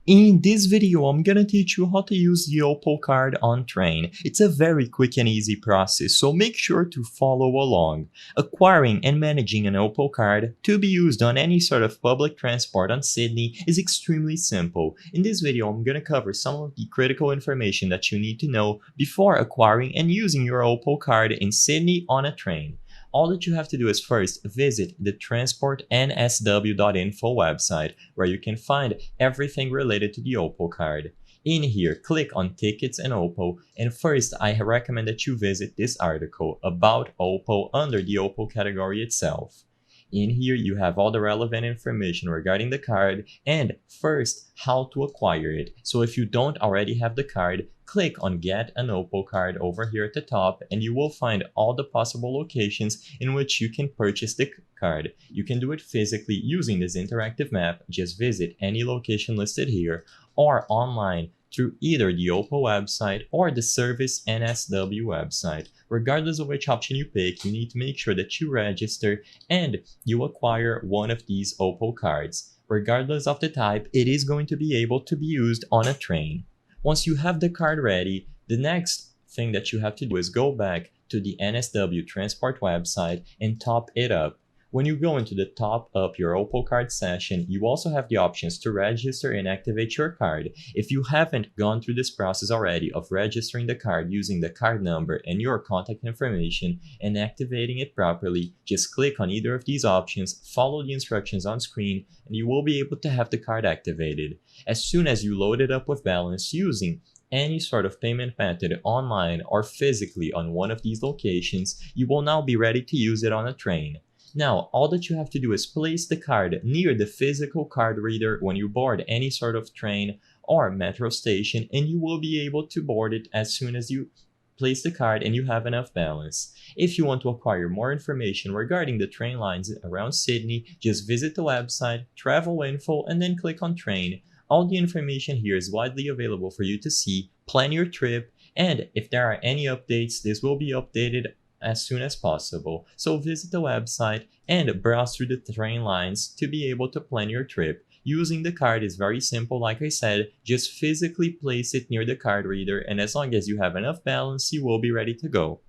In this video, I'm gonna teach you how to use the Opal card on train. It's a very quick and easy process, so make sure to follow along. Acquiring and managing an Opal card to be used on any sort of public transport on Sydney is extremely simple. In this video, I'm gonna cover some of the critical information that you need to know before acquiring and using your Opal card in Sydney on a train. All that you have to do is first visit the transportnsw.info website, where you can find everything related to the Opal card. In here, click on Tickets and Opal, and first I recommend that you visit this article about Opal under the Opal category itself. In here, you have all the relevant information regarding the card and first how to acquire it. So if you don't already have the card, click on Get an Opal card over here at the top and you will find all the possible locations in which you can purchase the card. You can do it physically using this interactive map. Just visit any location listed here, or online through either the Opal website or the Service NSW website. Regardless of which option you pick, you need to make sure that you register and you acquire one of these Opal cards. Regardless of the type, it is going to be able to be used on a train. Once you have the card ready, the next thing that you have to do is go back to the NSW Transport website and top it up. When you go into the top up your Opal card session, you also have the options to register and activate your card. If you haven't gone through this process already of registering the card using the card number and your contact information and activating it properly, just click on either of these options, follow the instructions on screen, and you will be able to have the card activated. As soon as you load it up with balance using any sort of payment method online or physically on one of these locations, you will now be ready to use it on a train. Now, all that you have to do is place the card near the physical card reader when you board any sort of train or metro station, and you will be able to board it as soon as you place the card and you have enough balance. If you want to acquire more information regarding the train lines around Sydney, just visit the website, Travel Info, and then click on Train. All the information here is widely available for you to see, plan your trip, and if there are any updates, this will be updated as soon as possible. So visit the website and browse through the train lines to be able to plan your trip. Using the card is very simple, like I said, just physically place it near the card reader, and as long as you have enough balance, you will be ready to go.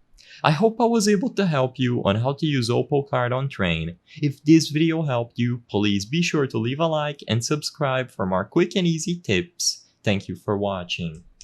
I hope I was able to help you on how to use Opal card on train. If this video helped you, please be sure to leave a like and subscribe for more quick and easy tips. Thank you for watching.